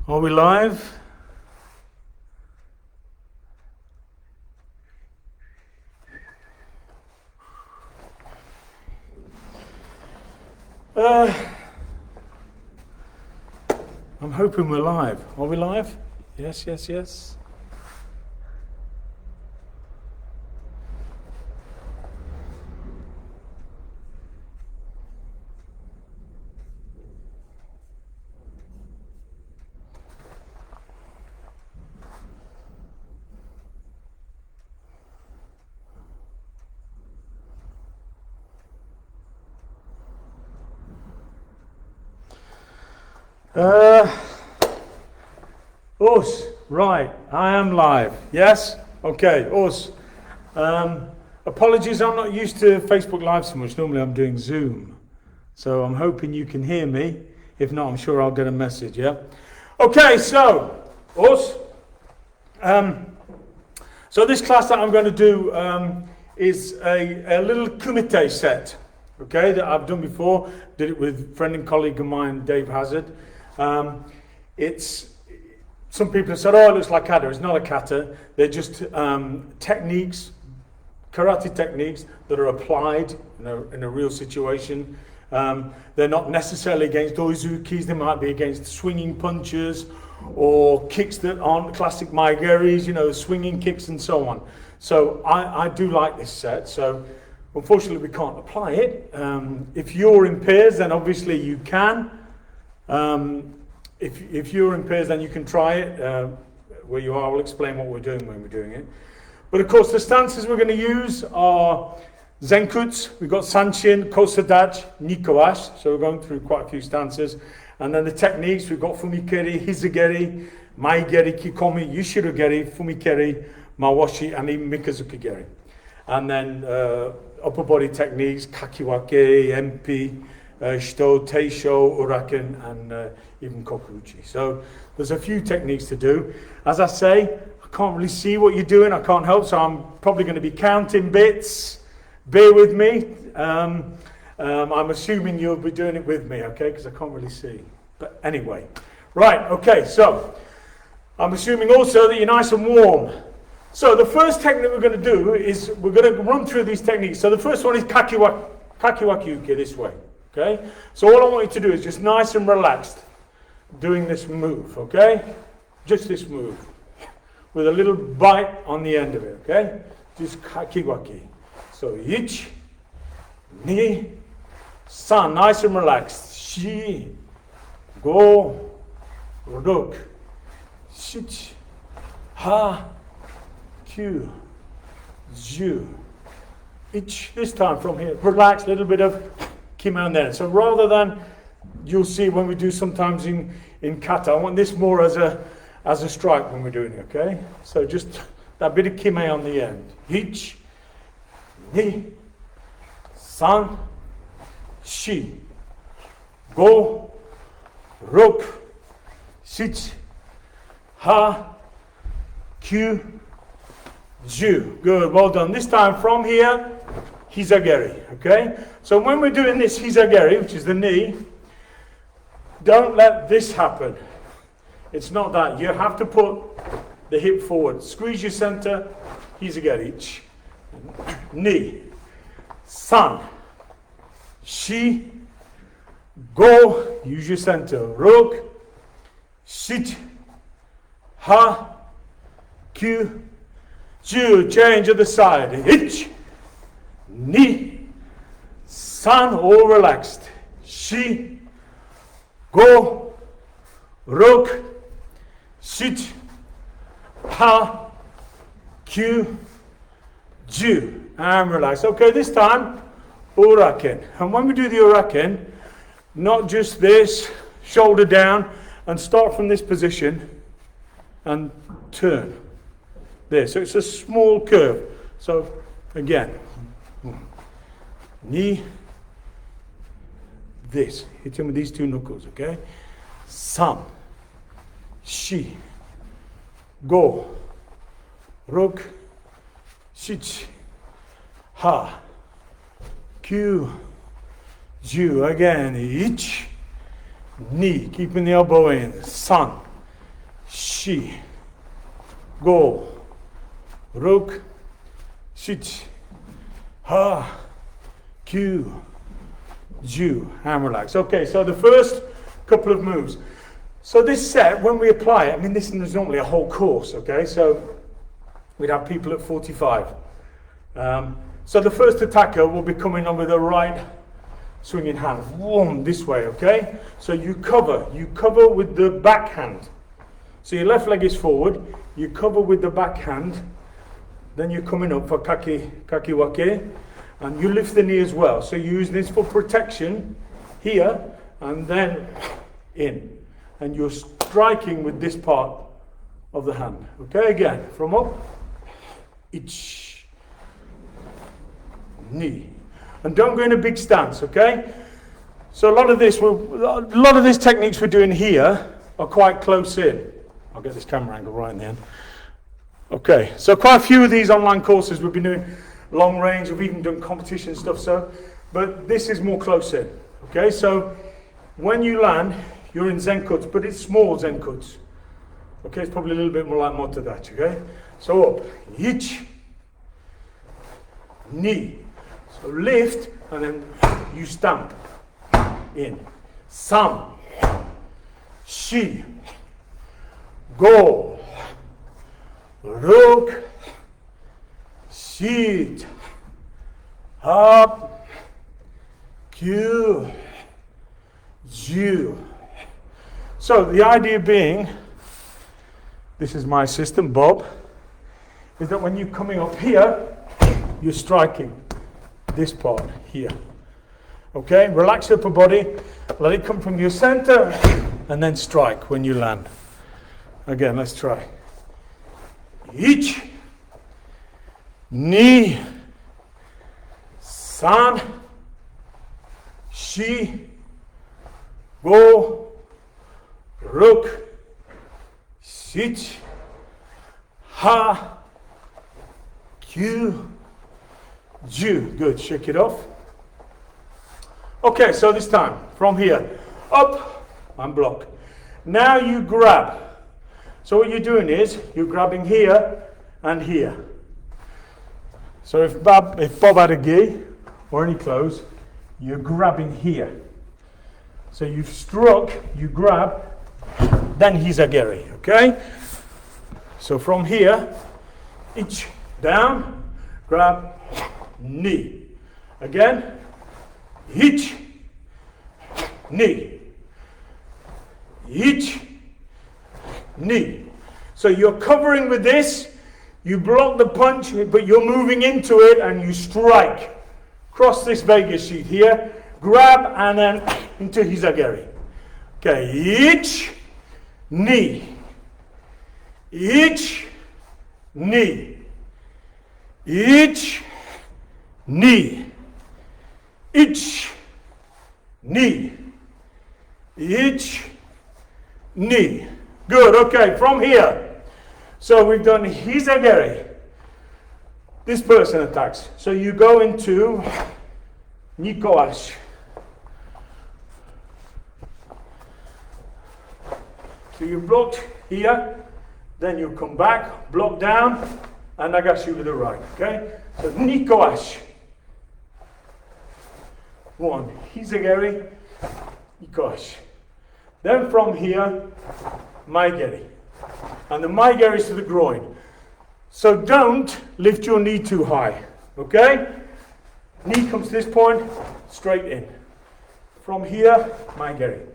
Are we live? I'm hoping we're live. Are we live? Yes, yes, yes. Us, right, I am live, yes? Okay, us. Apologies, I'm not used to Facebook Live so much, normally I'm doing Zoom. So I'm hoping you can hear me, if not I'm sure I'll get a message, yeah? Okay, so, us. So this class that I'm going to do is a little kumite set, okay, that I've done before. Did it with friend and colleague of mine, Dave Hazard. Some people have said, oh, it looks like kata. It's not a kata. They're just techniques, karate techniques that are applied in a real situation. They're not necessarily against oizukis. They might be against swinging punches or kicks that aren't classic maigeris, swinging kicks and so on. So I do like this set. So unfortunately, we can't apply it. If you're in pairs, then obviously you can. If you're in pairs, then you can try it. Where you are, I'll explain what we're doing when we're doing it. But of course, the stances we're going to use are Zenkutsu. We've got Sanshin, Kosadachi, Nikowashi. So we're going through quite a few stances. And then the techniques, we've got Fumikeri, Hizugeri, Maigeri, Kikomi, Yushirogeri, Fumikeri, Mawashi, and even Mikazuki-geri. And then upper body techniques, Kakiwake, MP, Shito, Teisho, Uraken, and even Kokuchi. So there's a few techniques to do. As I say, I can't really see what you're doing. I can't help, so I'm probably going to be counting bits. Bear with me. I'm assuming you'll be doing it with me, okay? Because I can't really see. But anyway. Right, okay, so I'm assuming also that you're nice and warm. So the first technique we're going to do is we're going to run through these techniques. So the first one is Kakiwaki-uke, this way. Okay? So all I want you to do is just nice and relaxed doing this move, okay? Just this move. With a little bite on the end of it, okay? Just kakiwaki. So ich, ni, san, nice and relaxed. Shi, go, ruk, shich, ha, kyu, ju. Ich, this time from here, relax, a little bit of kima there. So rather than, you'll see when we do sometimes in kata, I want this more as a strike when we're doing it, okay? So just that bit of kime on the end. Ich, ni, san, shi, go, ruk, shich, ha, kyu, ju. Good, well done. This time from here, hizageri, okay? So when we're doing this hizageri, which is the knee, don't let this happen. It's not that. You have to put the hip forward. Squeeze your center, hizageri. Knee, san, shi, go, use your center. Ruk, shit, ha, kyu, ju. Change other side. Ich, ni, san, all relaxed. Shi, go, ruk, shit, ha, kyu, ju. And relax. Okay, this time, uraken. And when we do the uraken, not just this, shoulder down, and start from this position and turn. There. So it's a small curve. So again, knee, this. Hit him with these two knuckles, okay? San, shi, go, ruk, shich, ha, kyu, ju. Again, ich, ni, keeping the elbow in. San, shi, go, ruk, shich, ha, kyu, ju, and relax. Okay, so the first couple of moves. So this set, when we apply it, I mean, this is normally a whole course, okay? So we'd have people at 45. So the first attacker will be coming on with a right swinging hand, this way, okay? So you cover with the backhand. So your left leg is forward, you cover with the backhand, then you're coming up for kakiwake, and you lift the knee as well. So you use this for protection here, and then in. And you're striking with this part of the hand. Okay, again, from up, ich, knee. And don't go in a big stance, okay? So a lot of these techniques we're doing here are quite close in. I'll get this camera angle right in the end. Okay, so quite a few of these online courses we've been doing long range, we've even done competition stuff, but this is more close in. Okay, so when you land, you're in Zenkuts, but it's small Zenkuts. Okay, it's probably a little bit more like Motodachi, okay? So up, ich, knee. So lift, and then you stamp, in. Sam, shi, go, ruk, shit, up, kyu, ju. So the idea being, this is my assistant Bob, is that when you're coming up here, you're striking this part here. Okay, relax your upper body, let it come from your center, and then strike when you land. Again, let's try. Ich, ni, san, shi, go, ruk, shich, ha, kyu, ju. Good, shake it off. Okay, so this time, from here, up and block. Now you grab. So what you're doing is, you're grabbing here and here. So if Bob had a gi, or any clothes, you're grabbing here. So you've struck, you grab, then hizageri, okay? So from here, ich, down, grab, knee. Again, ich, knee. Ich, knee. So you're covering with this, you block the punch, but you're moving into it and you strike. Cross this Vegas sheet here, grab and then into hizageri. Okay, ich, knee. Ich, knee. Ich, knee. Ich, knee. Ich, knee. Good, okay, from here. So we've done hizageri. This person attacks. So you go into nikoashi. So you blocked here, then you come back, block down, and nagashi with the right, okay? So nikoashi. One, hizageri, nikoashi. Then from here, maigeri. And the maigeri is to the groin. So don't lift your knee too high, okay? Knee comes to this point, straight in. From here, maigeri.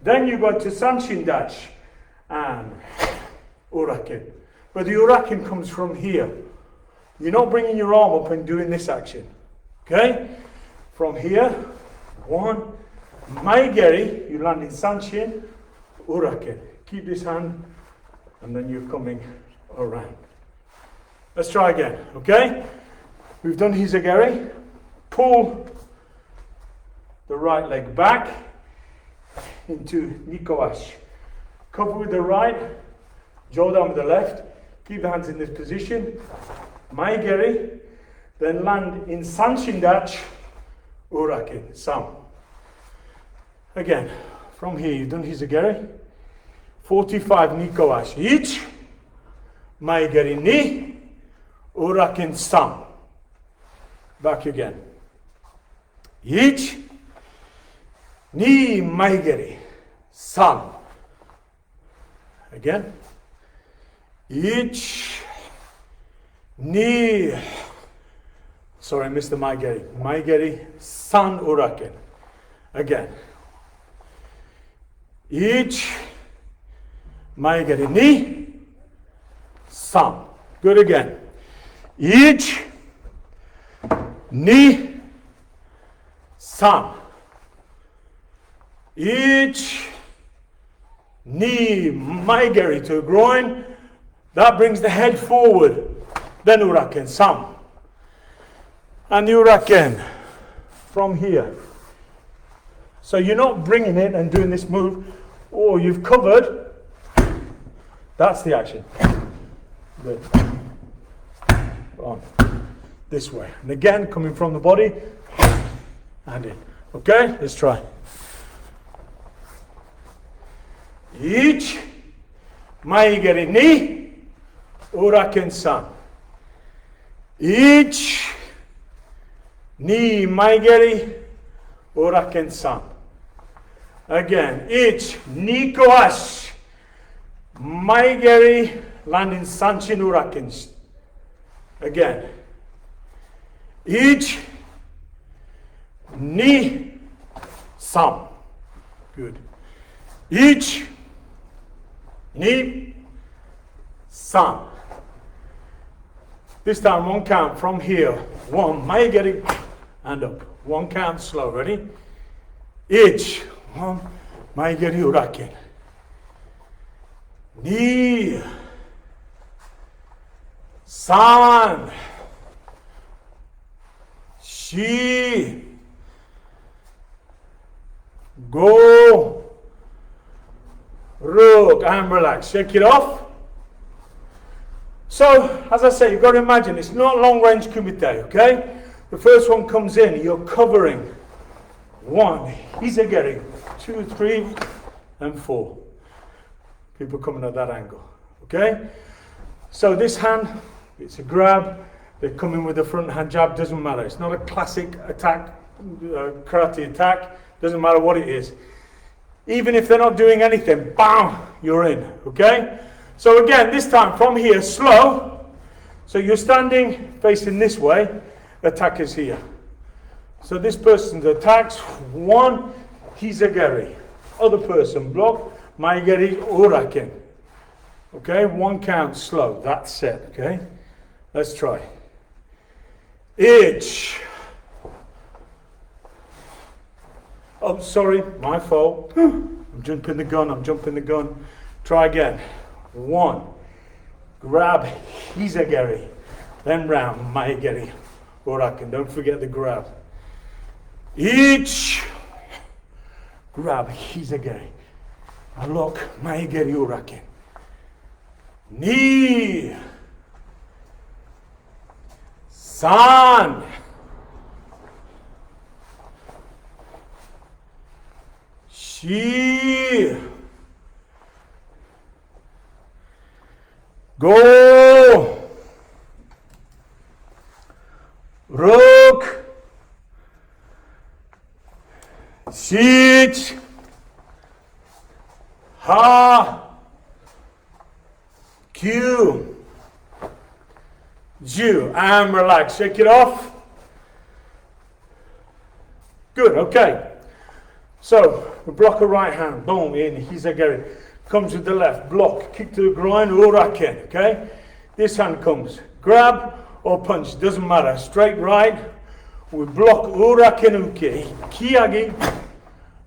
Then you go to sanshin dachi and uraken. But the uraken comes from here. You're not bringing your arm up and doing this action, okay? From here, one, maigeri, you land in sanshin, uraken. Keep this hand, and then you're coming around. Let's try again, okay? We've done hizageri. Pull the right leg back into nikoashi. Cover with the right, jaw down with the left. Keep the hands in this position. Maigeri. Then land in sanshin dachi, uraken, sam. Again, from here you've done hizageri. 45 Niko ash. Ich, maigeri ni, uraken sam. Back again. Ich, ni maigeri, sam. Again. Ich, ni, sorry, Mr. Maigeri. Maigeri, san uraken. Again. Ich, maigeri ni, san. Good again. Ich, ni, san. Ich, ni, maigeri to groin. That brings the head forward. Then uraken, sam. And uraken from here. So you're not bringing it and doing this move. Oh, you've covered. That's the action. Good. On. This way. And again, coming from the body. And in. Okay, let's try. Ich, maigeri ni, uraken san. Ich, ni maigeri, uraken san. Again, ich, Niko ash, maigeri, landing sanchin uraken. Again. Ich, ni, sam. Good. Ich, ni, sam. This time, one count from here. One, maigeri, and up. One count slow. Ready? Ich, one, maigeri uraken. Ni, san, shi, go, rug, and relax. Shake it off. So, as I say, you've got to imagine, it's not long range kumite, okay? The first one comes in, you're covering. 1, izageri, 2, 3, and 4. People coming at that angle, okay? So this hand, it's a grab. They come in with the front hand jab, doesn't matter. It's not a classic attack, karate attack, doesn't matter what it is. Even if they're not doing anything, bam, you're in, okay? So again, this time from here, slow. So you're standing facing this way, attack is here. So this person attacks, 1, hizageri. Other person, block, maigeri, uraken. Okay, 1 count, slow, that's it, okay? Let's try. Ich. Oh, sorry, my fault. I'm jumping the gun. Try again. 1, grab, hizageri, then round, maigeri, uraken. Don't forget the grab. Ich, grab, hizageri, and look, maigeri, uraken. Ni, san, shi, go, ruk, sit, ha, Q, Ju, and relax. Shake it off. Good, okay. So, we block a right hand, boom, in, hizageri. Comes with the left, block, kick to the groin, uraken, okay? This hand comes, grab or punch, doesn't matter. Straight right, we block uraken uke, kiagi,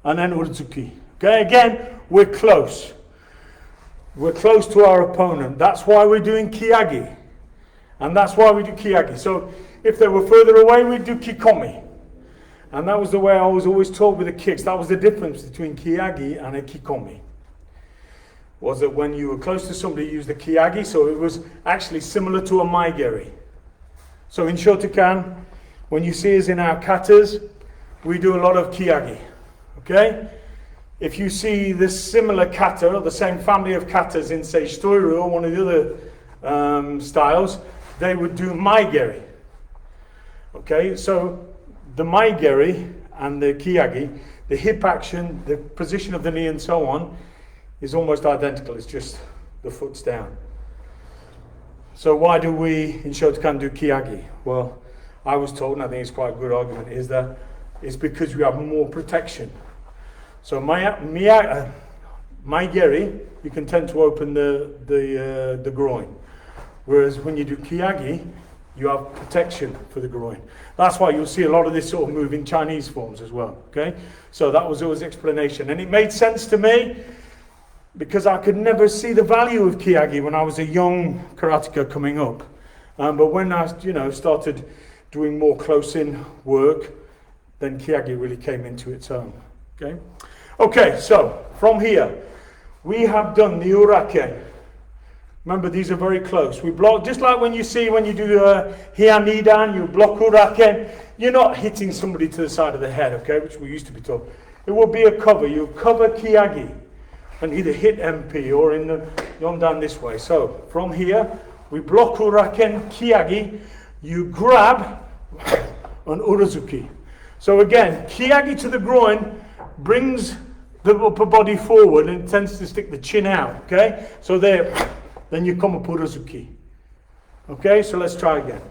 and then urzuki. Okay, again, we're close. We're close to our opponent. That's why we're doing kiagi. And that's why we do kiagi. So if they were further away, we'd do kikomi. And that was the way I was always taught with the kicks. That was the difference between kiagi and a kikomi. Was that when you were close to somebody, you used the kiagi. So it was actually similar to a maigeri. So in Shotokan, when you see us in our katas, we do a lot of kiagi. Okay? if you see this similar kata, or the same family of katas in, say, Stoiru or one of the other styles, they would do maigeri. Okay, so the maigeri and the kiyagi, the hip action, the position of the knee and so on, is almost identical. It's just the foot's down. So why do we in Shotokan do kiyagi? Well, I was told, and I think it's quite a good argument, is that it's because we have more protection. So maigeri, you can tend to open the groin, whereas when you do kiyagi, you have protection for the groin. That's why you'll see a lot of this sort of move in Chinese forms as well. Okay, so that was always explanation, and it made sense to me because I could never see the value of kiyagi when I was a young karateka coming up. But when I, started doing more close-in work, then kiyagi really came into its own. Okay, so from here, we have done the urake. Remember, these are very close. We block, just like when you do hianidan, you block urake. You're not hitting somebody to the side of the head, okay, which we used to be taught. It will be a cover. You cover kiyagi and either hit MP or in the yondan this way. So from here, we block uraken, kiyagi, you grab an urazuki. So again, kiyagi to the groin brings the upper body forward and it tends to stick the chin out, okay? So there, then you come up urazuki. Okay, so let's try again.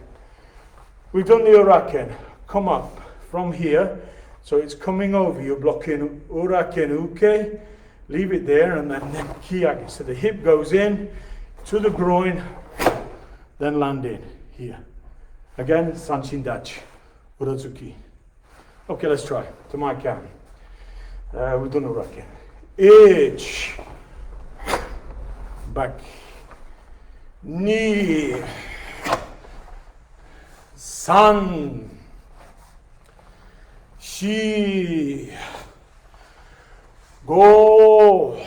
We've done the uraken, come up from here. So it's coming over, you're blocking uraken uke, leave it there, and then kiyagi. So the hip goes in to the groin, then land in here. Again, sanshin dachi, urazuki. Okay, let's try. To my count. We've done uraken. Ich, back, ni, san, shi, go,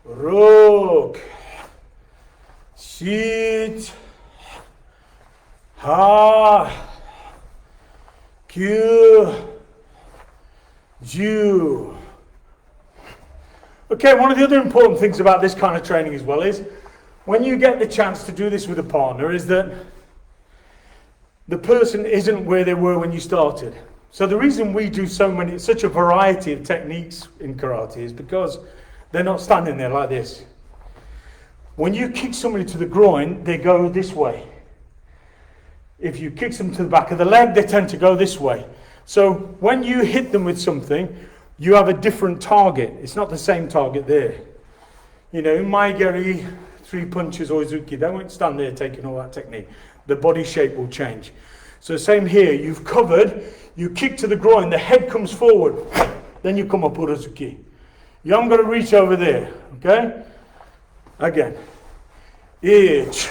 ruk, shit, ha, kyu, ju. Okay, one of the other important things about this kind of training as well is when you get the chance to do this with a partner is that the person isn't where they were when you started. So the reason we do such a variety of techniques in karate is because they're not standing there like this. When you kick somebody to the groin, they go this way. If you kick them to the back of the leg, they tend to go this way. So when you hit them with something, you have a different target. It's not the same target there. In maigeri, 3 punches or izuki, they won't stand there taking all that technique. The body shape will change. So same here, you've covered, you kick to the groin, the head comes forward, then you come up urazuki. You haven't got to reach over there, okay? Again. Ich.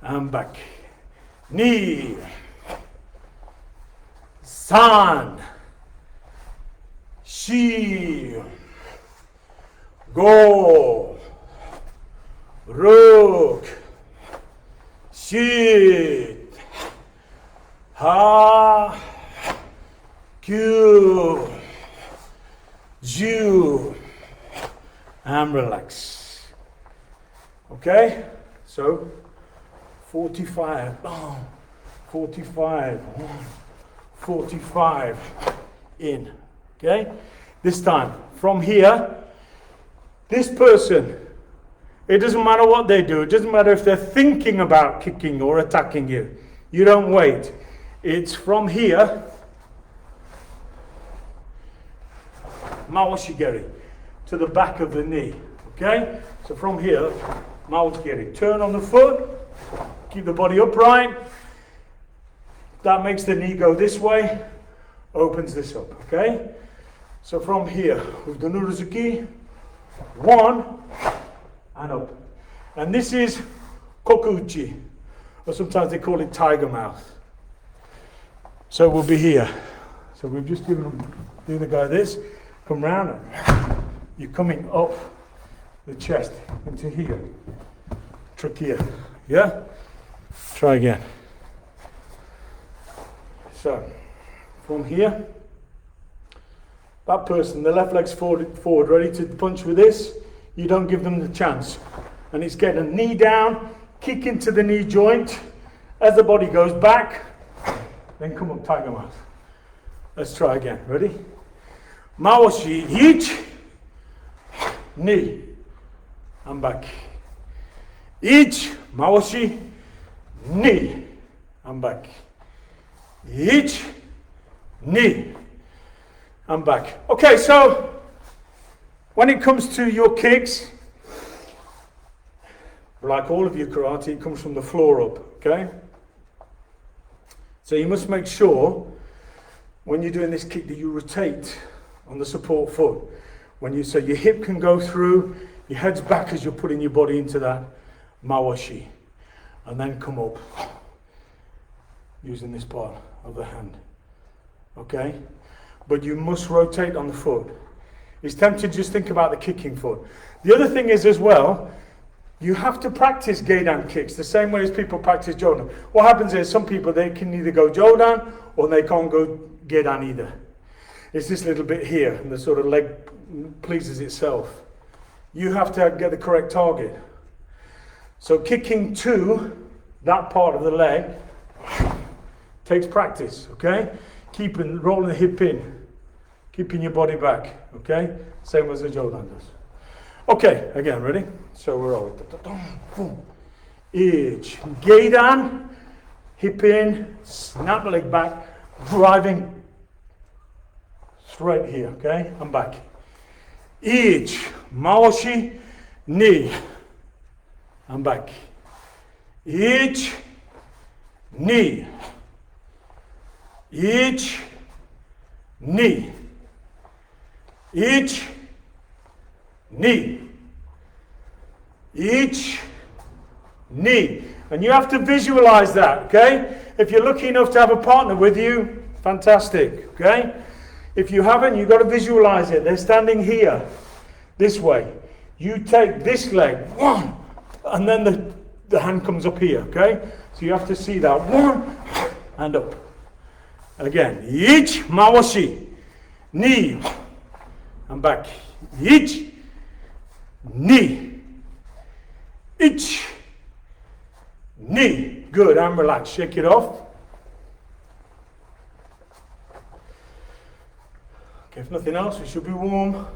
And back. Ni. San. Shi. Go. Ruk. Shit. Ha. Kyu. Ju. And relax. Okay? So, 45. 45. 45. In. Okay? This time, from here, this person, it doesn't matter what they do. It doesn't matter if they're thinking about kicking or attacking you. You don't wait. It's from here. Maoshigeri. To the back of the knee. Okay? So from here, Maoshigeri. Turn on the foot. Keep the body upright. That makes the knee go this way. Opens this up. Okay? So from here, with the Urazuki, 1 and up. And this is Kokuchi. Or sometimes they call it tiger mouth. So we'll be here. So we've just given the other guy this. Come round and you're coming up the chest into here. Trachea. Yeah? Try again. So, from here, That person, the left leg's forward, ready to punch with this, you don't give them the chance. And it's get a knee down, kick into the knee joint. As the body goes back, then come up, tiger mouth. Let's try again. Ready? Maoshi, each, knee, and back. Each, maoshi, knee, and back. Each, knee, and back. Okay, so when it comes to your kicks, like all of your karate, it comes from the floor up, okay? So you must make sure when you're doing this kick that you rotate on the support foot. So your hip can go through, your head's back as you're putting your body into that mawashi. And then come up using this part of the hand, okay? But you must rotate on the foot. It's tempting to just think about the kicking foot. The other thing is as well, you have to practice Geidan kicks the same way as people practice Jodan. What happens is some people, they can either go Jodan or they can't go Geidan either. It's this little bit here and the sort of leg pleases itself. You have to get the correct target. So kicking to that part of the leg takes practice, okay? Rolling the hip in, keeping your body back, okay? Same as the Jodan does. Okay, again, ready? So we're all each Geidan, hip in, snap the leg back, driving straight here, okay? I'm back. Each maoshi, knee, I'm back. Each knee, each knee, each knee, each knee. And you have to visualize that, okay? If you're lucky enough to have a partner with you, fantastic, okay? If you haven't, you've got to visualize it. They're standing here, this way. You take this leg, one, and then the hand comes up here, okay? So you have to see that, one, and up. Again, each mawashi, knee, and back. Each, knee, each, knee. Good, and relax. Shake it off. Okay, if nothing else, we should be warm.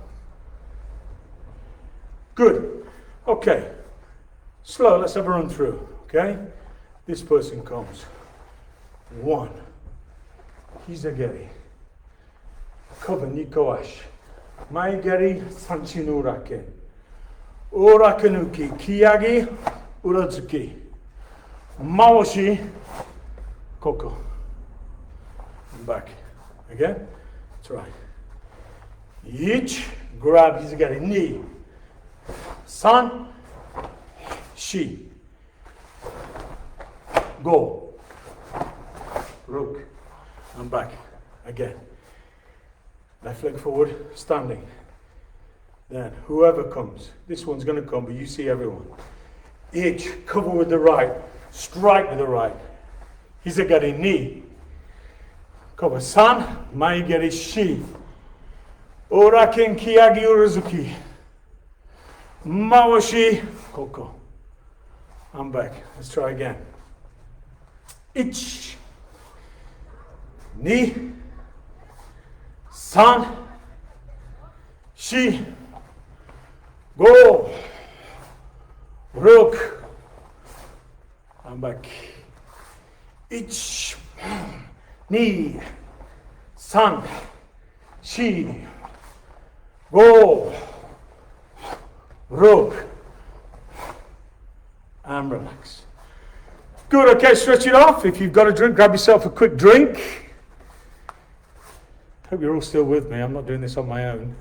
Good. Okay. Slow, let's have a run through. Okay? This person comes. One. Hizageri. Cover Nikoash. Maigeri Sanchinurake. Urakanuki. Kiyagi Uratsuki. Mawashi Koko. And back. Again. That's right. Each grab Hizageri. Knee. San. Shi. Go. Rook. And back. Again. Left leg forward, standing. Then whoever comes, this one's going to come, but you see everyone. Each, cover with the right, strike with the right. Hizagari knee. Cover san, maigeri shi. Oraken kiyagi urazuki. Mawashi koko. I'm back. Let's try again. Ich. Knee. San, shi, go, rook, I'm back. Ich, knee, san, shi, go, rook, and relax. Good, okay, stretch it off. If you've got a drink, grab yourself a quick drink. Hope you're all still with me. I'm not doing this on my own.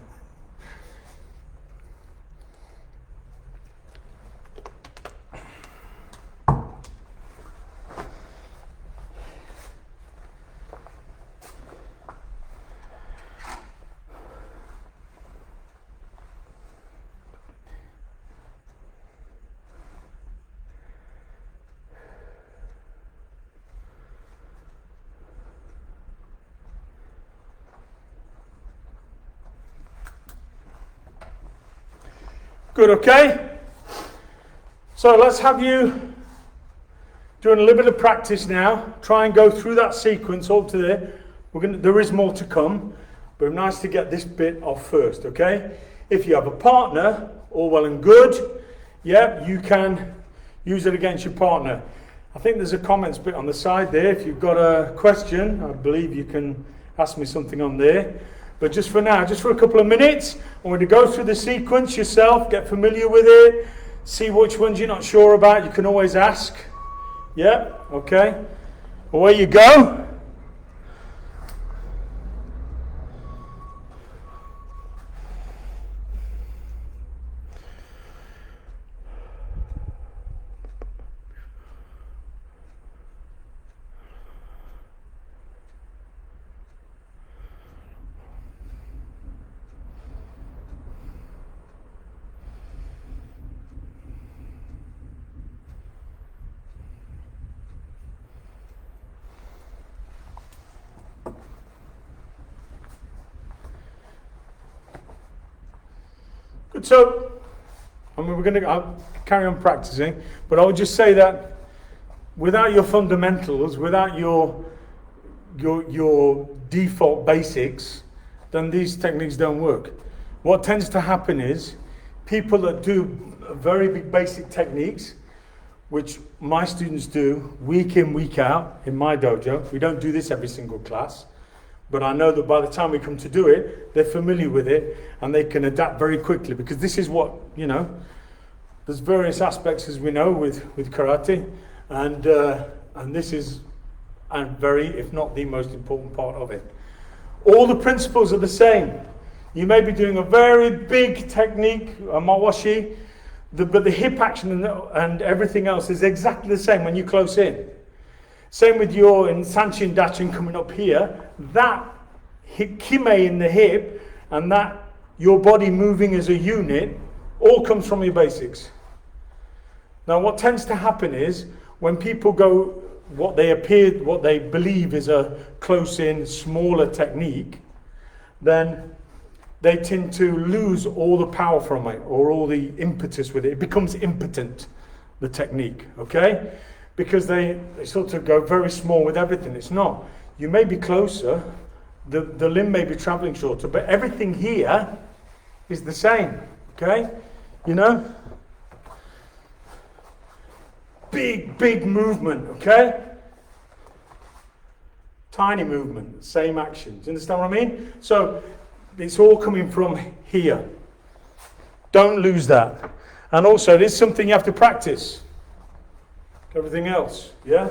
Good, okay? So let's have you doing a little bit of practice now. Try and go through that sequence up to there. There is more to come, but it's nice to get this bit off first, okay? If you have a partner, all well and good, yeah, you can use it against your partner. I think there's a comments bit on the side there. If you've got a question, I believe you can ask me something on there. But just for now, just for a couple of minutes, I want you to go through the sequence yourself, get familiar with it, see which ones you're not sure about. You can always ask. Yeah, okay. Away you go. Good, so, I'll carry on practicing, but I would just say that without your fundamentals, without your default basics, then these techniques don't work. What tends to happen is people that do very big basic techniques, which my students do week in, week out in my dojo. We don't do this every single class, but I know that by the time we come to do it, they're familiar with it and they can adapt very quickly, because this is what, there's various aspects, as we know, with karate, and this is very, if not the most important part of it. All the principles are the same. You may be doing a very big technique, a mawashi, but the hip action and everything else is exactly the same when you close in. Same with your in Sanchin Dachin coming up here, that kime in the hip and that your body moving as a unit all comes from your basics. Now what tends to happen is when people go what they believe is a close in, smaller technique, then they tend to lose all the power from it or all the impetus with it. It becomes impotent, the technique, okay? Because they sort of go very small with everything. It's not. You may be closer, the limb may be traveling shorter, but everything here is the same, okay? Big movement, okay? Tiny movement, same actions. Understand what I mean? So it's all coming from here. Don't lose that. And also, it is something you have to practice. Everything else, yeah?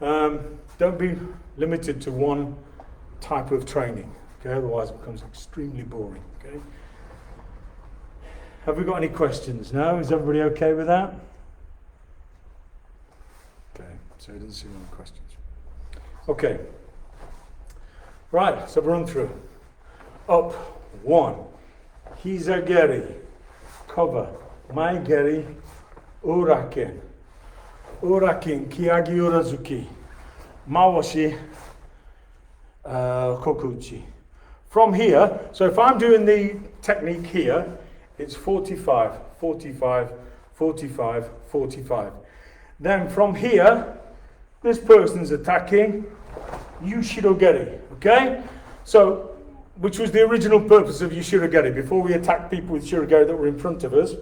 Don't be limited to one type of training, okay? Otherwise it becomes extremely boring, okay? Have we got any questions? No? Is everybody okay with that? Okay, so it doesn't seem any questions. Okay. Right, so run through. Up, 1. Hizageri, cover. Maigeri, uraken. Urakin, Kiyagi Urazuki, Mawashi, Kokuchi. From here, so if I'm doing the technique here, it's 45, 45, 45, 45. Then from here, this person's attacking Yushirogeri, okay? So, which was the original purpose of Yushirogeri. Before we attacked people with Shirogeri that were in front of us,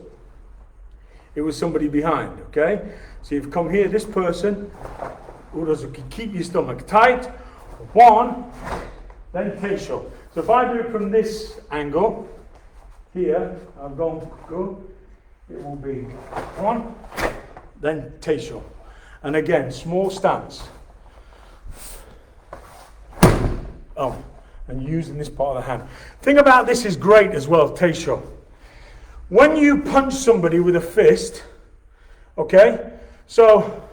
it was somebody behind, okay? So you've come here, this person, Urazuki, keep your stomach tight. 1, then Teisho. So if I do it from this angle, here, I'm going to go, it will be 1, then Teisho. And again, small stance. Oh, and using this part of the hand. Thing about this is great as well, Teisho. When you punch somebody with a fist, okay, so,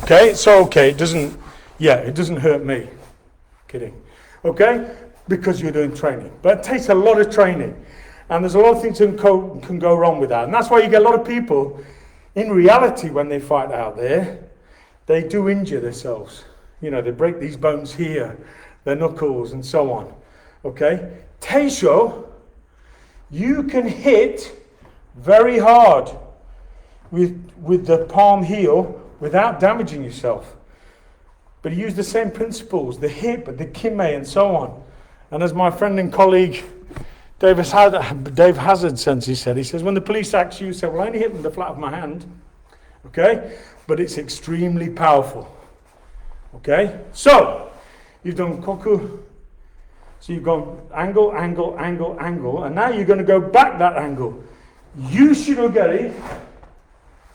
it doesn't hurt me. Kidding. Okay, because you're doing training. But it takes a lot of training. And there's a lot of things that can go wrong with that. And that's why you get a lot of people, in reality, when they fight out there, they do injure themselves. They break these bones here, their knuckles and so on. Okay? Teisho, you can hit very hard with the palm heel without damaging yourself. But use the same principles, the hip, the kime, and so on. And as my friend and colleague Dave Hazard Sensei said, he says, when the police ask you, say, well, I only hit them with the flat of my hand. Okay? But it's extremely powerful. Okay? So, you've done koku. So you've gone angle, angle, angle, angle. And now you're going to go back that angle. Yushirogeri.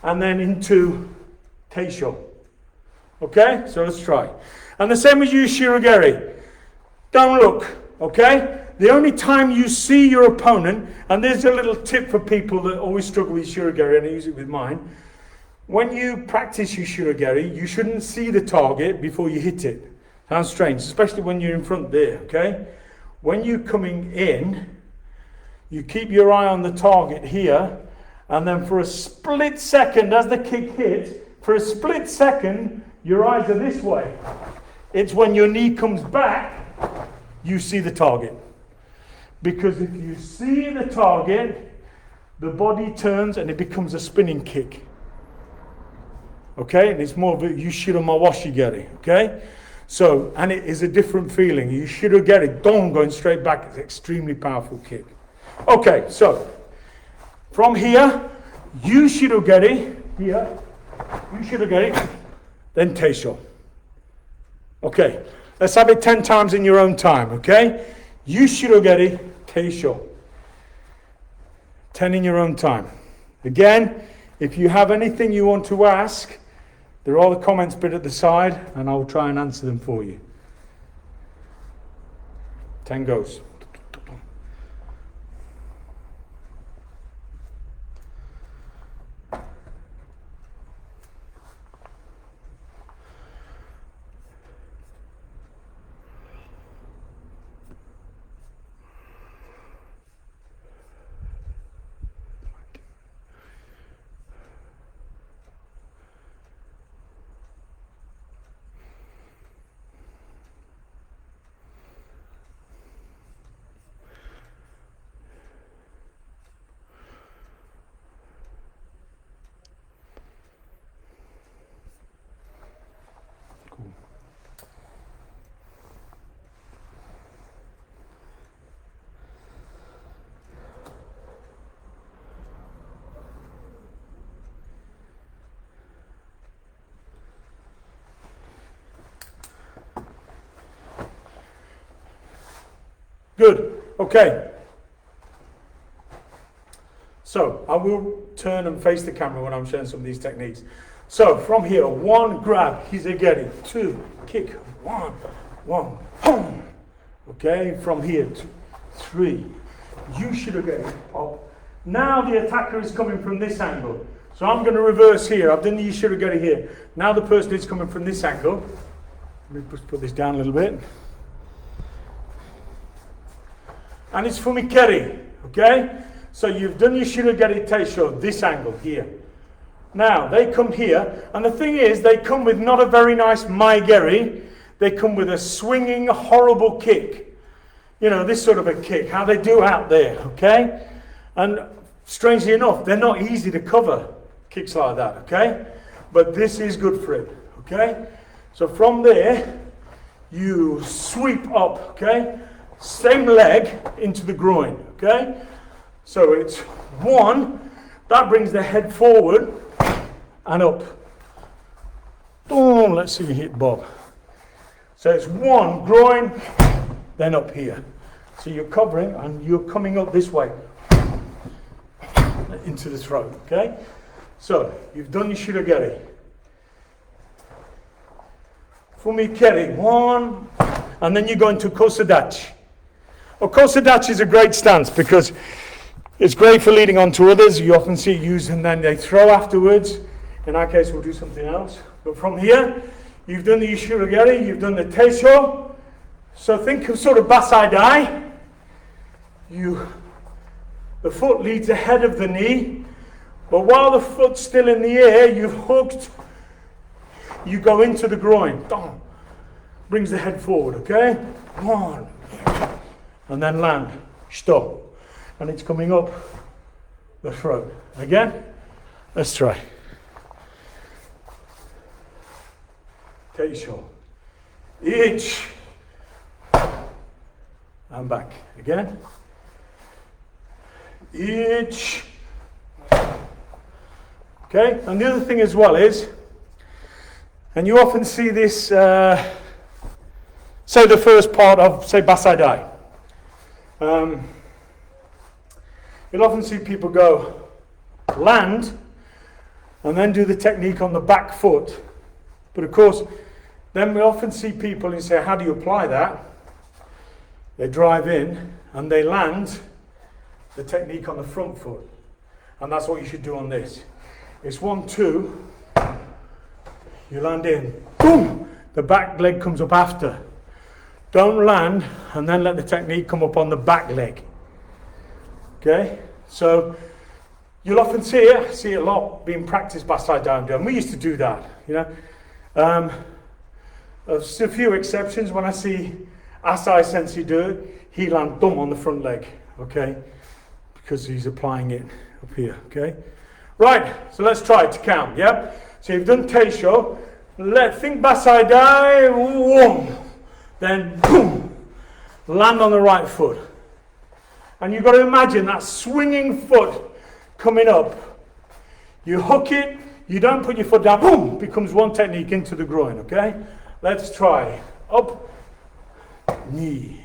And then into teisho. Okay? So let's try. And the same as Yushirogeri. Don't look. Okay? The only time you see your opponent, and there's a little tip for people that always struggle with shirogeri, and I use it with mine. When you practice your shirogeri, you shouldn't see the target before you hit it. Sounds strange, especially when you're in front there, okay? When you're coming in, you keep your eye on the target here, and then for a split second, as the kick hits, for a split second, your eyes are this way. It's when your knee comes back, you see the target. Because if you see the target, the body turns and it becomes a spinning kick. Okay? And it's more of a Yushiro Mawashigeri. Okay? So, and it is a different feeling. Yushirogeri, going straight back, it's an extremely powerful kick. Okay, so, from here, Yushirogeri, here, Yushirogeri, then Teisho. Okay, let's have it 10 times in your own time, okay? Yushirogeri, Teisho. 10 in your own time. Again, if you have anything you want to ask, there are the comments bit at the side, and I'll try and answer them for you. 10 goes. Good. Okay. So I will turn and face the camera when I'm showing some of these techniques. So from here, 1, grab, hizegeri, 2, kick, 1, boom. Okay, from here, 2, 3, yushirogeri, pop. Now the attacker is coming from this angle. So I'm going to reverse here. I've done the yushirogeri here. Now the person is coming from this angle. Let me just put this down a little bit. And it's fumikeri, okay? So you've done your shirogeri teisho, this angle here. Now, they come here, and the thing is, they come with not a very nice maigeri, they come with a swinging, horrible kick. You know, this sort of a kick, how they do out there, okay? And strangely enough, they're not easy to cover, kicks like that, okay? But this is good for it, okay? So from there, you sweep up, okay? Same leg into the groin, okay? So it's 1, that brings the head forward and up. Boom, let's see you hit Bob. So it's 1, groin, then up here. So you're covering and you're coming up this way into the throat, okay? So you've done your shirogeri. Fumikeri, 1, and then you go into kosadachi. Well, kosadachi is a great stance because it's great for leading on to others. You often see it used and then they throw afterwards. In our case, we'll do something else. But from here, you've done the yushirogeri, you've done the teisho. So think of sort of basai dai. The foot leads ahead of the knee. But while the foot's still in the air, you've hooked. You go into the groin. Brings the head forward, okay? 1. and then land. Stop. And it's coming up the throat. Again, let's try. Teisho. Ich. And back. Again. Ich. Okay, and the other thing as well is, and you often see this, say the first part of, say, Basadai. You'll often see people go land and then do the technique on the back foot. But of course, then we often see people and say, how do you apply that? They drive in and they land the technique on the front foot. And that's what you should do on this. It's 1, 2, you land in, boom, the back leg comes up after. Don't land and then let the technique come up on the back leg. Okay, so you'll often see it a lot being practiced by side down. And we used to do that, you know. There's a few exceptions. When I see Asai Sensei do it, he land thumb on the front leg, okay, because he's applying it up here, okay. Right, so let's try to count, yeah? So you've done Teisho, think Basai Dai, whoom, then boom, land on the right foot. And you've got to imagine that swinging foot coming up. You hook it, you don't put your foot down, boom, becomes one technique into the groin, okay? Let's try. Up, knee,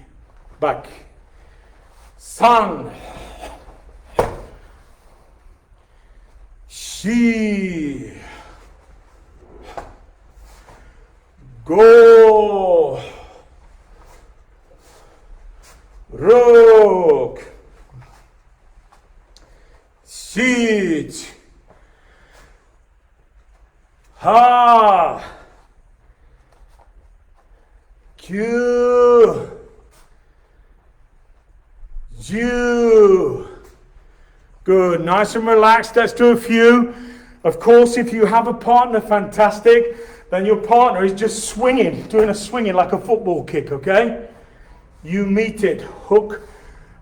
back, san, shi, go, rok, sit, ha, Q, Ju. Good, nice and relaxed. Let's do a few. Of course, if you have a partner, fantastic. Then your partner is just swinging, doing a swinging like a football kick, okay? You meet it, hook,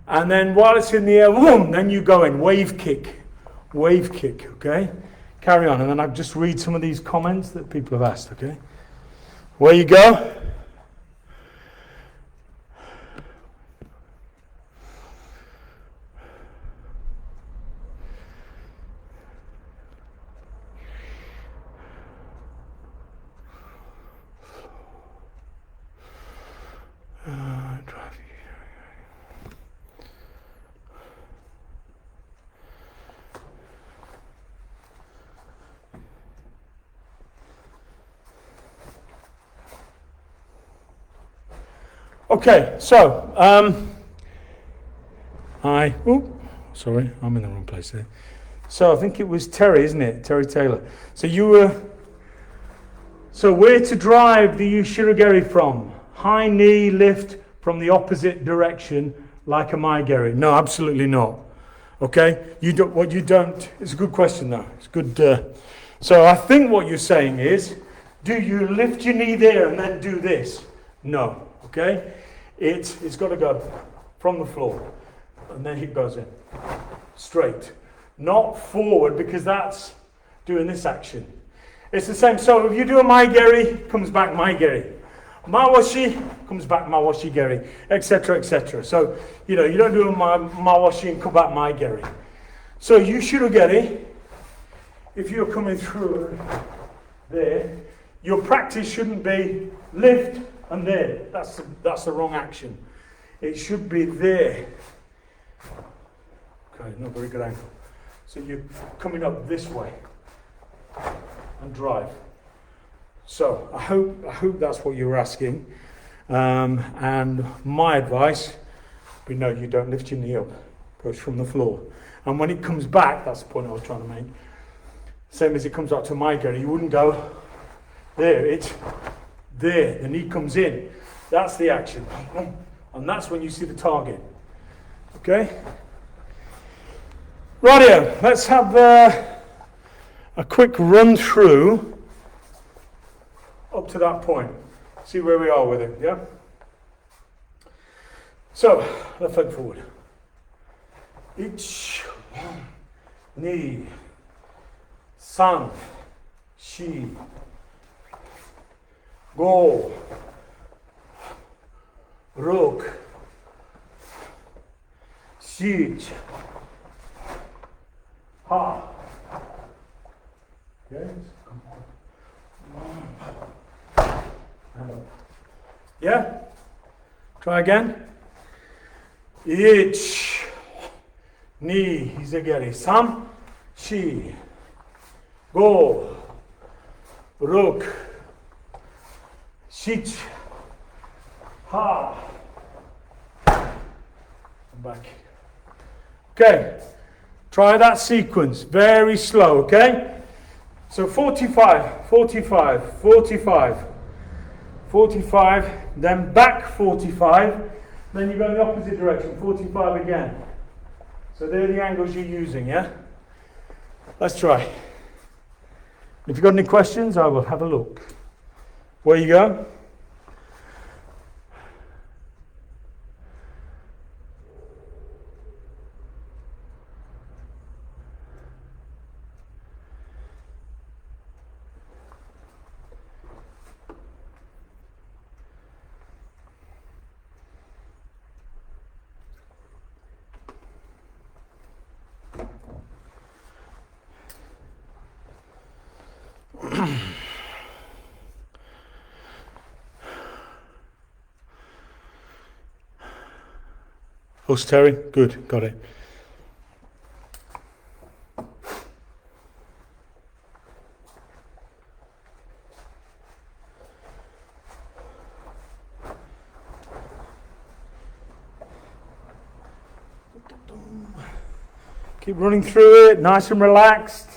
and then while it's in the air, boom, then you go in, wave kick, okay? Carry on, and then I'll just read some of these comments that people have asked, okay? Where you go. Okay, so, sorry, I'm in the wrong place there. So I think it was Terry, isn't it? Terry Taylor. So where to drive the Ushirigeri from? High knee lift from the opposite direction like a Maigeri? No, absolutely not. Okay, it's a good question though. It's good. So I think what you're saying is, do you lift your knee there and then do this? No, okay? It's got to go from the floor and then it goes in straight, not forward, because that's doing this action. It's the same. So if you do a Maigeri, comes back Maigeri. Mawashi comes back Mawashi Geri, etc., etc. So, you don't do a Mawashi and come back Maigeri. So Ushirigeri, if you're coming through there, your practice shouldn't be lift and there. That's the wrong action. It should be there. Okay, not very good angle. So you're coming up this way and drive. So I hope that's what you were asking. And my advice, we know you don't lift your knee up, it goes from the floor. And when it comes back, that's the point I was trying to make. Same as it comes out to Maigeri, you wouldn't go there, it's there, the knee comes in. That's the action. And that's when you see the target. Okay? Rightio, let's have a quick run through up to that point. See where we are with it, yeah? So, left foot forward. Ich, ni, san, shi, go, ruk, sich, ha. Okay. Yeah? Try again. Ich, ni, hizegeri, sam, shi, go, ruk, sich, ha. Back. Okay. Try that sequence. Very slow, okay? So 45, 45, 45, 45, then back 45, then you go in the opposite direction, 45 again. So they're the angles you're using, yeah? Let's try. If you've got any questions, I will have a look. Where you go? Oh, Terry, good, got it. Keep running through it, nice and relaxed.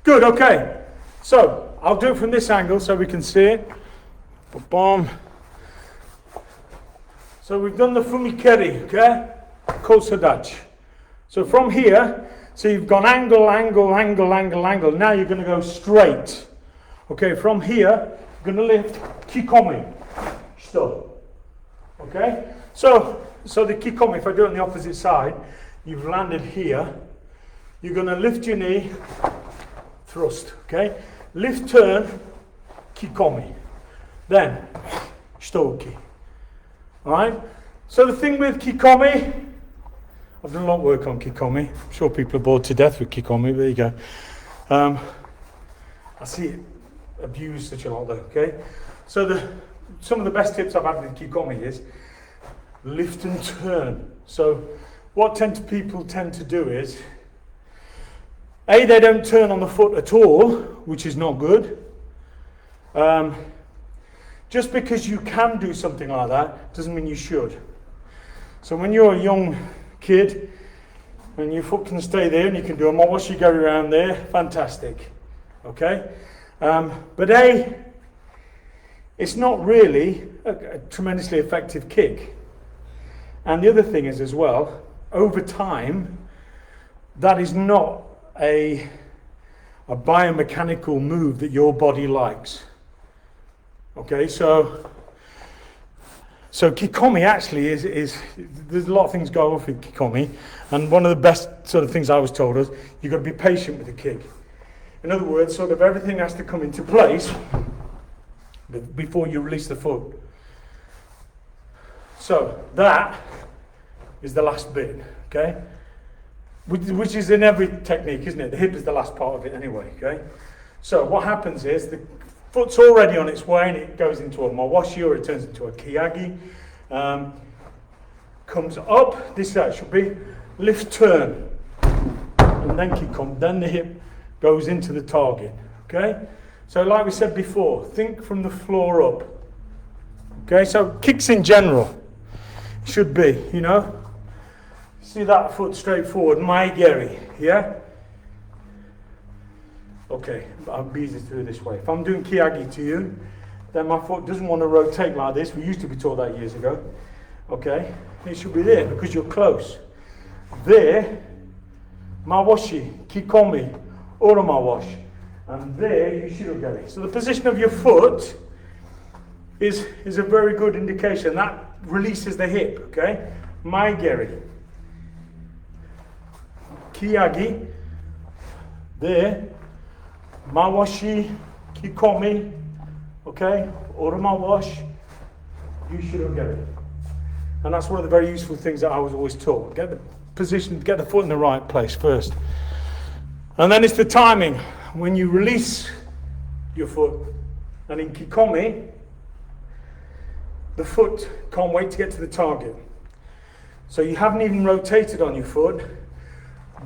Good, okay. So, I'll do it from this angle so we can see it. Boom. So we've done the fumikeri, okay? Kosadach. So from here, so you've gone angle, angle, angle, angle, angle. Now you're going to go straight. Okay, from here, you're going to lift kikomi. Still. Okay? So the kikomi, if I do it on the opposite side, you've landed here. You're going to lift your knee, thrust, okay? Lift, turn, kikomi. Then, stoki. Alright? So the thing with kikomi, I've done a lot of work on kikomi. I'm sure people are bored to death with kikomi, there you go. I see it abused such a lot though, okay? So some of the best tips I've had with kikomi is lift and turn. So what people tend to do is, A, they don't turn on the foot at all, which is not good. Just because you can do something like that doesn't mean you should. So when you're a young kid and your foot can stay there and you can do a mawashi go around there, fantastic. Okay? But A, it's not really a tremendously effective kick. And the other thing is as well, over time, that is not a biomechanical move that your body likes. Okay, so kikomi actually is there's a lot of things go off with kikomi, and one of the best sort of things I was told was you've got to be patient with the kick. In other words, sort of everything has to come into place before you release the foot. So that is the last bit, okay? Which is in every technique, isn't it? The hip is the last part of it anyway, okay? So what happens is the foot's already on its way and it goes into a mawashi or it turns into a kiyagi. Comes up, this side should be lift, turn, and then kikomi. Then the hip goes into the target, okay? So like we said before, think from the floor up. Okay, so kicks in general should be, you know, see that foot straight forward, my Gary, yeah? Okay, I'll be easy to do it this way. If I'm doing Kiyagi to you, then my foot doesn't want to rotate like this. We used to be taught that years ago. Okay, it should be there because you're close. There, mawashi, kikomi, ora mawashi. And there, yushirogari. So the position of your foot is a very good indication. That releases the hip, okay? Maigeri. Kiyagi. There. Mawashi, kikomi. Okay? Ora mawashi, yushirogari. And that's one of the very useful things that I was always taught. Get the position, get the foot in the right place first. And then it's the timing. When you release your foot, and in kikomi, the foot can't wait to get to the target. So you haven't even rotated on your foot.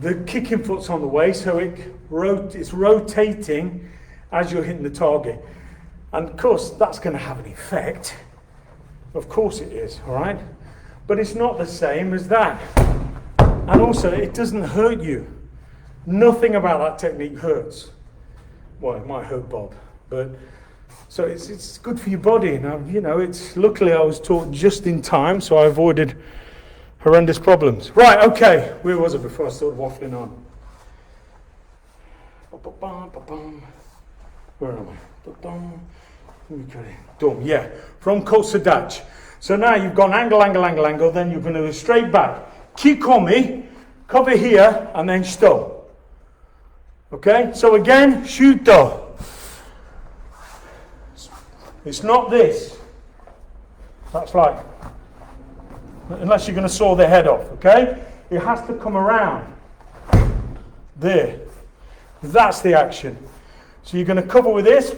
The kicking foot's on the way, so it's rotating as you're hitting the target. And of course, that's going to have an effect. Of course it is, all right? But it's not the same as that. And also, it doesn't hurt you. Nothing about that technique hurts. Well, it might hurt Bob, but so it's good for your body. Now, you know, it's luckily I was taught just in time, so I avoided horrendous problems. Right, okay. Where was it before I started waffling on? Where am I? Done. Yeah, from Kosadach. So now you've gone angle, then you're going to go straight back. Kikomi, cover here, and then sto. Okay, so again, shuto. It's not this. That's like, unless you're going to saw their head off, okay? It has to come around. There. That's the action. So you're going to cover with this,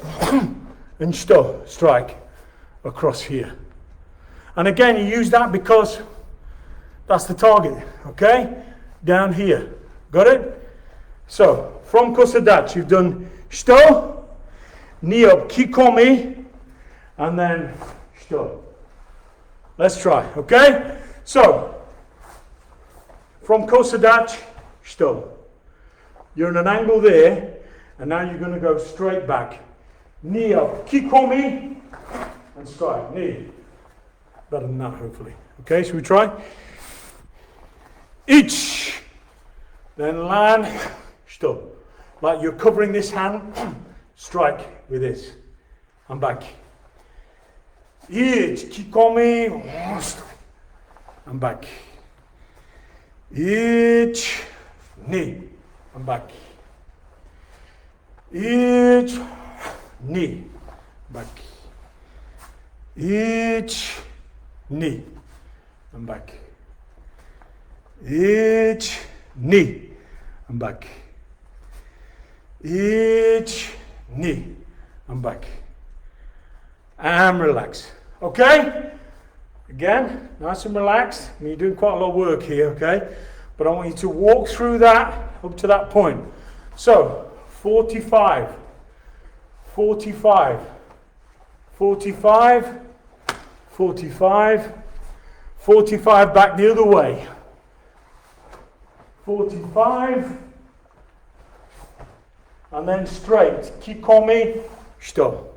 and strike across here. And again, you use that because that's the target, okay? Down here. Got it? So, from Kosadach, you've done sto, knee up, kikomi, and then sto. Let's try, okay? So, from Kosadach, sto. You're in an angle there, and now you're going to go straight back. Knee up, kikomi, and strike. Knee. Better than that, hopefully. Okay, shall we try? Ich. Then land, sto. Like you're covering this hand, strike with this. And back. Ich, kikomi, and back. Ich, knee, and back. Ich, knee, back. Ich, knee, and back. Ich, knee, and back. Ich, knee, and back. And relax. Okay? Again, nice and relaxed. I mean, you're doing quite a lot of work here, okay? But I want you to walk through that up to that point. So, 45, 45, 45, 45, 45 back the other way. 45, and then straight. Kikomi, sto.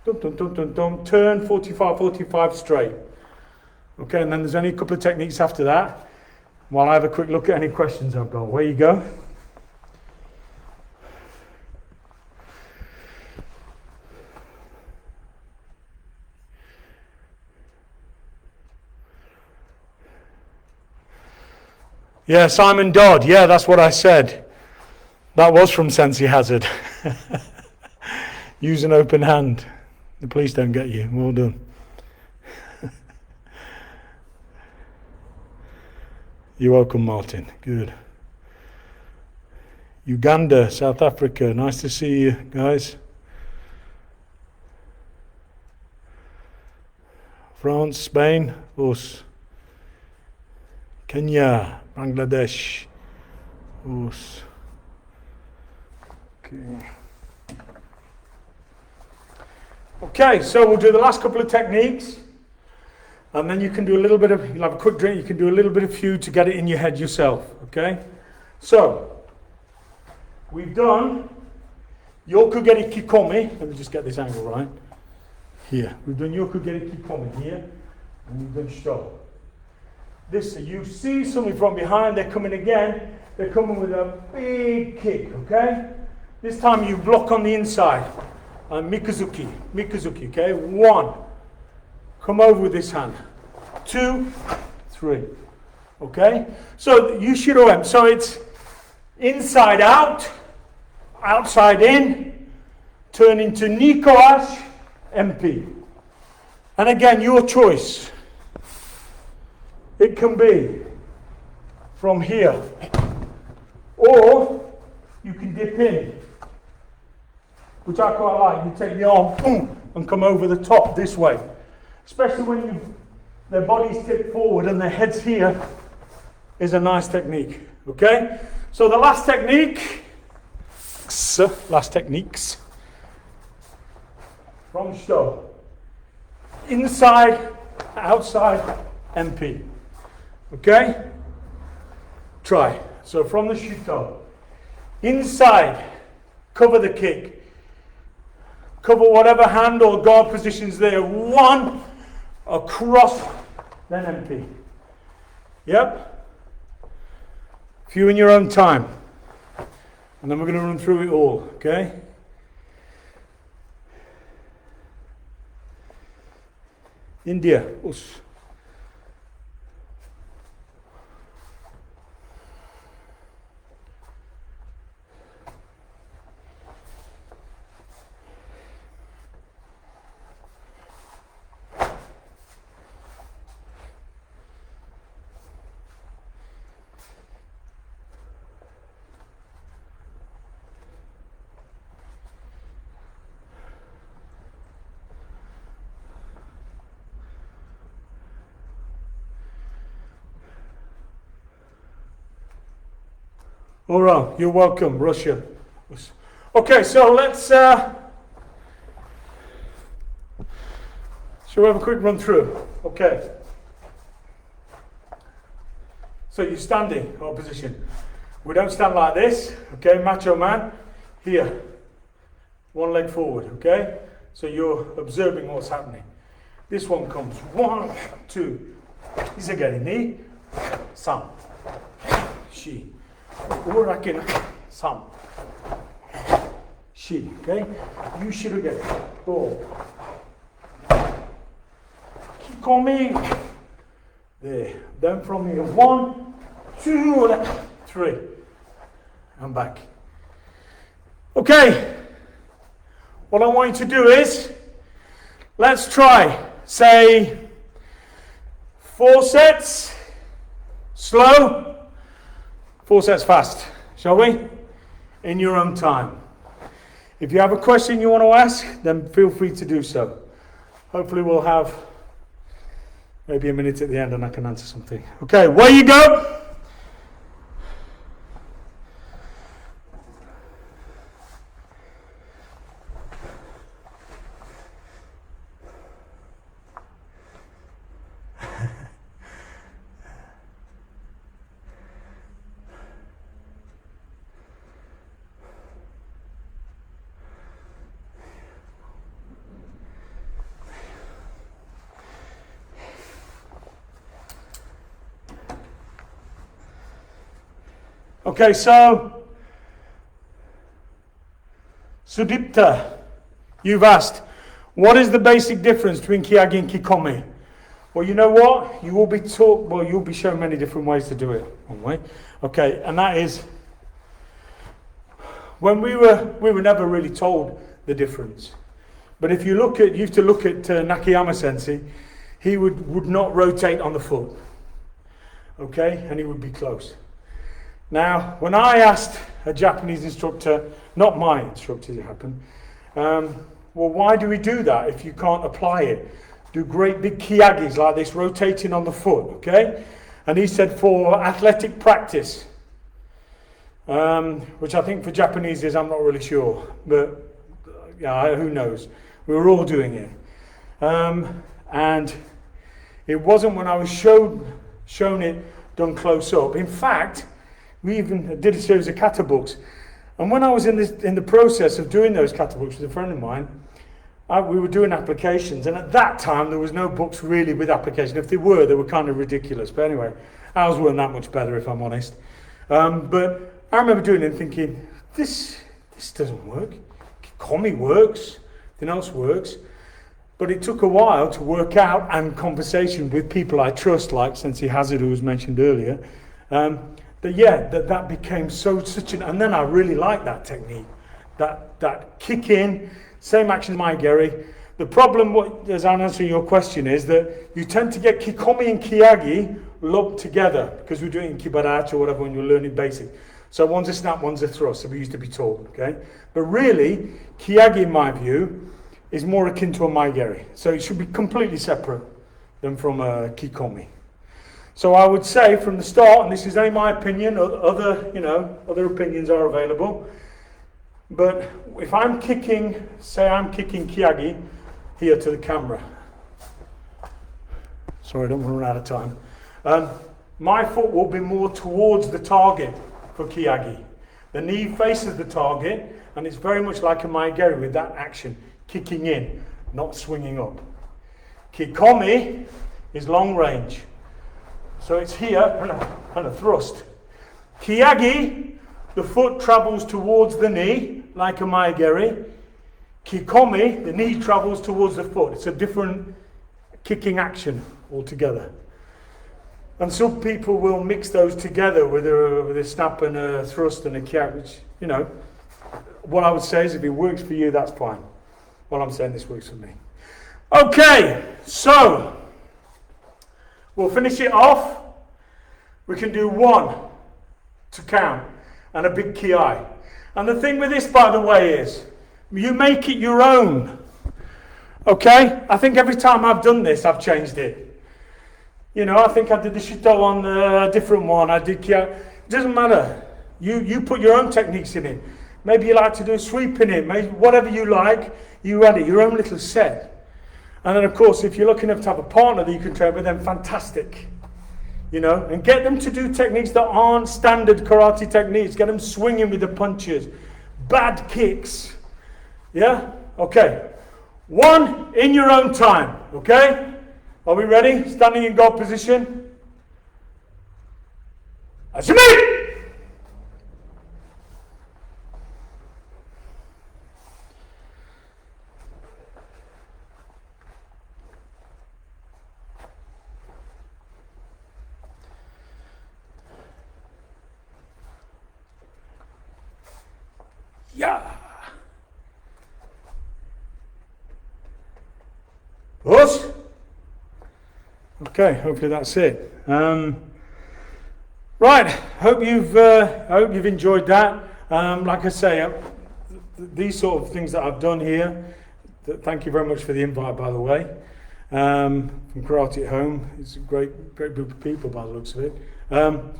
Dum, dum, dum, dum, dum. Turn 45, 45 straight. Okay, and then there's only a couple of techniques after that. While I have a quick look at any questions I've got. Where you go? Yeah, Simon Dodd. Yeah, that's what I said. That was from Sensi Hazard. Use an open hand. The police don't get you. Well done. You're welcome, Martin. Good. Uganda, South Africa. Nice to see you, guys. France, Spain, us. Kenya, Bangladesh, us. Okay. Okay, so we'll do the last couple of techniques, and then you can do a little bit of, you'll have a quick drink, you can do a little bit of few to get it in your head yourself, okay? So, we've done Yokugeri Kikomi, let me just get this angle right, here. We've done Yokugeri Kikomi here, and we've done Shito. This, you see somebody from behind, they're coming again, they're coming with a big kick, okay? This time you block on the inside. Mikazuki, okay? 1. Come over with this hand. 2, 3. Okay? So Yushiroem. So it's inside out, outside in, turn into Nikoash, MP. And again, your choice. It can be from here, or you can dip in, which I quite like. You take the arm, boom, and come over the top this way. Especially when their body's tipped forward and their head's here, is a nice technique. Okay? So the last techniques, from Shito. Inside, outside, MP. Okay? Try. So from the Shito. Inside, cover the kick. Cover whatever hand or guard position's there. 1, across, then MP. Yep. Few in your own time. And then we're going to run through it all, okay? India. Us. All right, you're welcome, Russia. Okay, so let's, shall we have a quick run through? Okay. So you're standing, our position. We don't stand like this, okay, macho man. Here, 1 leg forward, okay? So you're observing what's happening. This one comes, 1, 2, Izagari ni, 3, shi. Urakin, 3, shi, okay? Yushiruge, 4. Kikomi, there. Then from here, 1, 2, 3, and back. Okay, what I want you to do is, let's try, say, 4 sets, slow, 4 sets fast, shall we? In your own time. If you have a question you want to ask, then feel free to do so. Hopefully we'll have maybe a minute at the end and I can answer something. Okay, where you go. Okay, so Sudipta, you've asked, what is the basic difference between Kyagi and Kikomi? Well, you know what? You will be taught, well, you'll be shown many different ways to do it. One way. Okay, and that is, when we were never really told the difference. But if you look at, you have to look at Nakayama Sensei, he would not rotate on the foot. Okay, and he would be close. Now, when I asked a Japanese instructor, not my instructor, it happened, well, why do we do that if you can't apply it? Do great big kiyagis like this, rotating on the foot, okay? And he said for athletic practice, which I think for Japanese is, I'm not really sure, but yeah, who knows. We were all doing it. And it wasn't when I was shown it done close up. In fact, we even did a series of kata books. And when I was in the process of doing those kata books with a friend of mine, we were doing applications. And at that time, there was no books really with application. If they were kind of ridiculous. But anyway, ours weren't that much better, if I'm honest. But I remember doing it and thinking, this doesn't work. Kikomi works. Nothing else works. But it took a while to work out, and conversation with people I trust, like Sensei Hazard, who was mentioned earlier, that became such an... And then I really liked that technique. That kick in, same action as Mai Geri. The problem, as I'm answering your question, is that you tend to get Kikomi and Kiyagi lumped together, because we're doing Kibarachi or whatever when you're learning basic. So one's a snap, one's a thrust, so we used to be taught, okay? But really, Kiyagi, in my view, is more akin to a Mai Geri. So it should be completely separate than from a Kikomi. So I would say from the start, and this is only my opinion, other opinions are available, but if I'm kicking, say I'm kicking Kiyagi here to the camera. Sorry, I don't want to run out of time. My foot will be more towards the target for Kiyagi. The knee faces the target, and it's very much like a Mai Geri with that action. Kicking in, not swinging up. Kikomi is long range. So it's here and a thrust. Kiyagi, the foot travels towards the knee, like a Mai Geri. Kikomi, the knee travels towards the foot. It's a different kicking action altogether. And some people will mix those together with a snap and a thrust and a kiyagi, which, what I would say is if it works for you, that's fine. Well, I'm saying this works for me. Okay, so we'll finish it off. We can do 1 to count and a big ki. And the thing with this, by the way, is you make it your own. Okay? I think every time I've done this, I've changed it. I think I did the shito on a different one. I did ki. It doesn't matter. You put your own techniques in it. Maybe you like to do a sweep in it. Maybe whatever you like. You add it, your own little set. And then, of course, if you're lucky enough to have a partner that you can train with, then fantastic. And get them to do techniques that aren't standard karate techniques. Get them swinging with the punches. Bad kicks. Yeah? Okay. 1 in your own time. Okay? Are we ready? Standing in guard position. Ashimi! Yeah. Push. Okay, hopefully that's it. Right, I hope you've enjoyed that. Like I say, these sort of things that I've done here. Thank you very much for the invite, by the way. From Karate at Home, it's a great group of people by the looks of it. And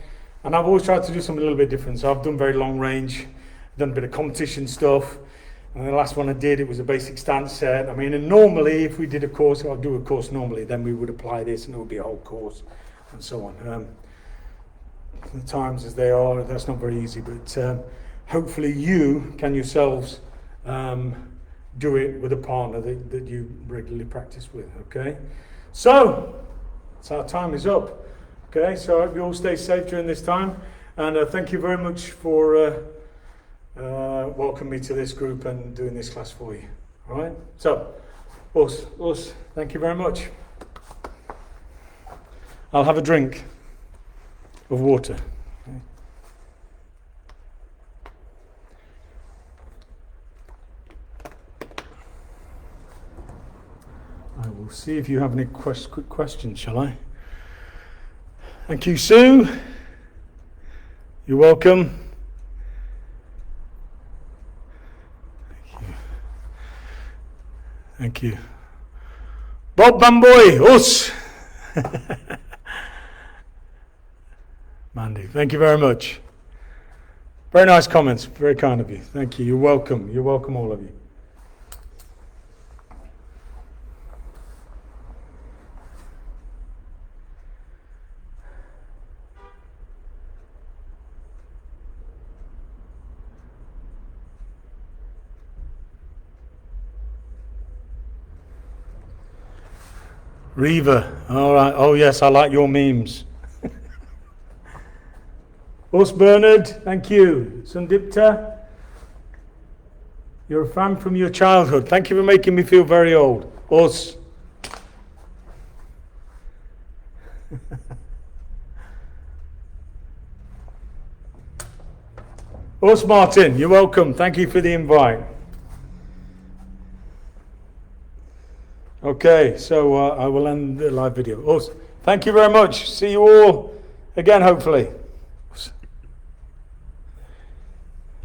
I've always tried to do something a little bit different. So I've done very long range. Done a bit of competition stuff, and the last one I did, it was a basic stance set. I mean, and normally if we did a course, I'd do a course normally, then we would apply this and it would be a whole course and so on. The times as they are, that's not very easy, but hopefully you can yourselves do it with a partner that you regularly practice with, okay? So our time is up, okay? So I hope you all stay safe during this time, and thank you very much for welcome me to this group and doing this class for you. All right? So, us, thank you very much. I'll have a drink of water. Okay. I will see if you have any quick questions, shall I? Thank you, Sue. You're welcome. Thank you. Bob Bamboy, us. Mandy, thank you very much. Very nice comments, very kind of you. Thank you. You're welcome. You're welcome, all of you. Reva. All right. Oh, yes, I like your memes. Us Bernard, thank you. Sundipta, you're a fan from your childhood. Thank you for making me feel very old. Us. Us Martin, you're welcome. Thank you for the invite. Okay, so I will end the live video. Us, thank you very much. See you all again, hopefully.